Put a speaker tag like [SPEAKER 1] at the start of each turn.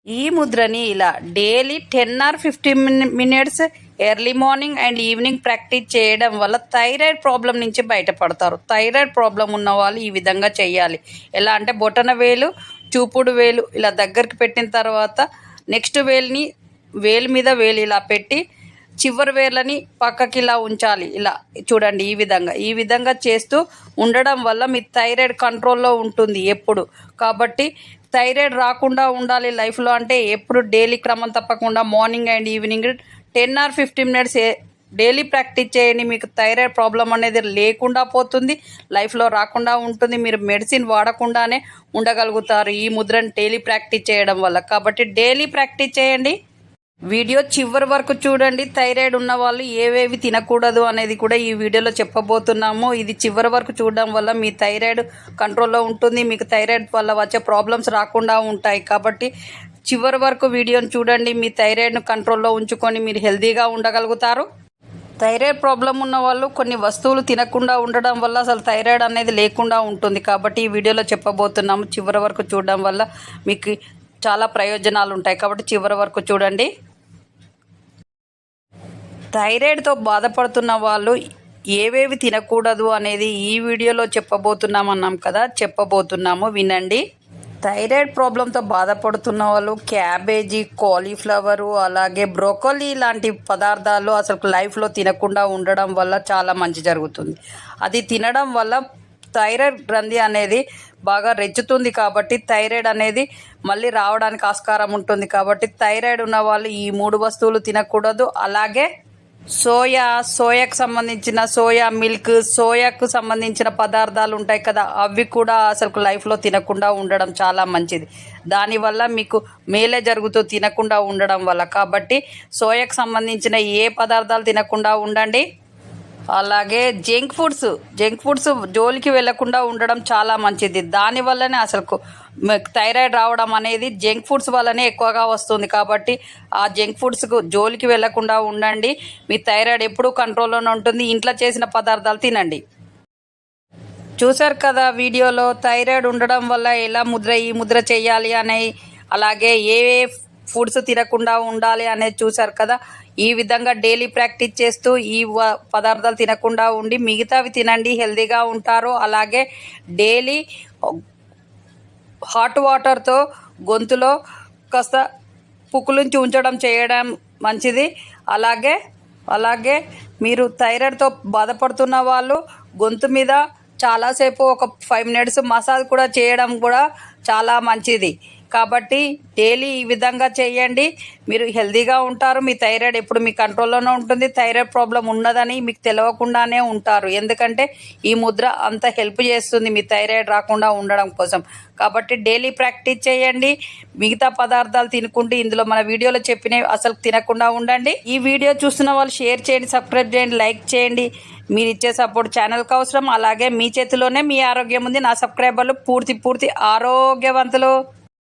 [SPEAKER 1] ఈ ముద్రని ఇలా daily 10 or 15 minutes early morning and evening practice చేయడం వల్ల థైరాయిడ్ ప్రాబ్లం నుంచి బయటపడతారు. థైరాయిడ్ ప్రాబ్లం ఉన్న వాళ్ళు ఈ విధంగా చేయాలి. ఎలా అంటే బొటన వేలు, చూపుడు వేలు ఇలా దగ్గరికి పెట్టిన తర్వాత నెక్స్ట్ వేలు మీద వేలు ఇలా పెట్టి చివరి వేర్లని పక్కకి ఇలా ఉంచాలి. ఇలా చూడండి, ఈ విధంగా చేస్తూ ఉండడం వల్ల మీ థైరాయిడ్ కంట్రోల్లో ఉంటుంది ఎప్పుడు. కాబట్టి థైరాయిడ్ రాకుండా ఉండాలి లైఫ్లో అంటే ఎప్పుడు డైలీ క్రమం తప్పకుండా morning and evening 10 or 15 minutes daily practice చేయండి. మీకు థైరాయిడ్ ప్రాబ్లం అనేది లేకుండా పోతుంది, లైఫ్లో రాకుండా ఉంటుంది. మీరు మెడిసిన్ వాడకుండానే ఉండగలుగుతారు ఈ ముద్రను డైలీ ప్రాక్టీస్ చేయడం వల్ల. కాబట్టి డైలీ ప్రాక్టీస్ చేయండి. వీడియో చివరి వరకు చూడండి. థైరాయిడ్ ఉన్న వాళ్ళు ఏవేవి తినకూడదు అనేది కూడా ఈ వీడియోలో చెప్పబోతున్నాము. ఇది చివరి వరకు చూడడం వల్ల మీ థైరాయిడ్ కంట్రోల్లో ఉంటుంది, మీకు థైరాయిడ్ వల్ల వచ్చే ప్రాబ్లమ్స్ రాకుండా ఉంటాయి. కాబట్టి చివరి వరకు వీడియోని చూడండి. మీ థైరాయిడ్ను కంట్రోల్లో ఉంచుకొని మీరు హెల్తీగా ఉండగలుగుతారు. థైరాయిడ్ ప్రాబ్లం ఉన్న వాళ్ళు కొన్ని వస్తువులు తినకుండా ఉండడం వల్ల అసలు థైరాయిడ్ అనేది లేకుండా ఉంటుంది. కాబట్టి ఈ వీడియోలో చెప్పబోతున్నాము. చివరి వరకు చూడడం వల్ల మీకు చాలా ప్రయోజనాలు ఉంటాయి. కాబట్టి చివరి వరకు చూడండి. థైరాయిడ్తో బాధపడుతున్న వాళ్ళు ఏవేవి తినకూడదు అనేది ఈ వీడియోలో చెప్పబోతున్నాము, వినండి. థైరాయిడ్ ప్రాబ్లంతో బాధపడుతున్న వాళ్ళు క్యాబేజీ, కాలీఫ్లవరు, అలాగే బ్రోకలీ లాంటి పదార్థాలు అసలు లైఫ్లో తినకుండా ఉండడం వల్ల చాలా మంచి జరుగుతుంది. అది తినడం వల్ల థైరాయిడ్ గ్రంథి అనేది బాగా రెచ్చుతుంది. కాబట్టి థైరాయిడ్ అనేది మళ్ళీ రావడానికి ఆస్కారం ఉంటుంది. కాబట్టి థైరాయిడ్ ఉన్న వాళ్ళు ఈ 3 వస్తువులు తినకూడదు. అలాగే సోయాకు సంబంధించిన సోయా మిల్క్, సోయాకు సంబంధించిన పదార్థాలు ఉంటాయి కదా, అవి కూడా అసలు లైఫ్లో తినకుండా ఉండడం చాలా మంచిది. దానివల్ల మీకు మేలే జరుగుతూ తినకుండా ఉండడం వల్ల. కాబట్టి సోయాకు సంబంధించిన ఏ పదార్థాలు తినకుండా ఉండండి. అలాగే జంక్ ఫుడ్స్ జోలికి వెళ్లకుండా ఉండడం చాలా మంచిది. దానివల్లనే అసలు థైరాయిడ్ రావడం అనేది జంక్ ఫుడ్స్ వల్లనే ఎక్కువగా వస్తుంది. కాబట్టి ఆ జంక్ ఫుడ్స్కు జోలికి వెళ్లకుండా ఉండండి. మీ థైరాయిడ్ ఎప్పుడూ కంట్రోల్లోనే ఉంటుంది. ఇంట్లో చేసిన పదార్థాలు తినండి. చూశారు కదా వీడియోలో థైరాయిడ్ ఉండడం వల్ల ఎలా ఈ ముద్ర చేయాలి అని, అలాగే ఏ ఫుడ్స్ తినకుండా ఉండాలి అనేది చూశారు కదా. ఈ విధంగా డైలీ ప్రాక్టీస్ చేస్తూ ఈ పదార్థాలు తినకుండా ఉండి మిగతావి తినండి, హెల్తీగా ఉంటారు. అలాగే డైలీ హాట్ వాటర్తో గొంతులో కాస్త పుక్కులుంచి ఉంచడం చేయడం మంచిది. అలాగే మీరు థైరాయిడ్తో బాధపడుతున్న వాళ్ళు గొంతు మీద చాలాసేపు ఒక 5 మినిట్స్ మసాజ్ కూడా చేయడం కూడా చాలా మంచిది. కాబట్టి డైలీ ఈ విధంగా చేయండి, మీరు హెల్తీగా ఉంటారు. మీ థైరాయిడ్ ఎప్పుడు మీ కంట్రోల్లోనే ఉంటుంది. థైరాయిడ్ ప్రాబ్లం ఉన్నదని మీకు తెలియకుండానే ఉంటారు. ఎందుకంటే ఈ ముద్ర అంత హెల్ప్ చేస్తుంది మీ థైరాయిడ్ రాకుండా ఉండడం కోసం. కాబట్టి డైలీ ప్రాక్టీస్ చేయండి. మిగతా పదార్థాలు తినుకుంటూ ఇందులో మన వీడియోలో చెప్పినవి అసలు తినకుండా ఉండండి. ఈ వీడియో చూస్తున్న వాళ్ళు షేర్ చేయండి, సబ్స్క్రైబ్ చేయండి, లైక్ చేయండి. మీరు ఇచ్చే సపోర్ట్ ఛానల్కి అవసరం. అలాగే మీ చేతిలోనే మీ ఆరోగ్యం ఉంది. నా సబ్స్క్రైబర్లు పూర్తి ఆరోగ్యవంతులు.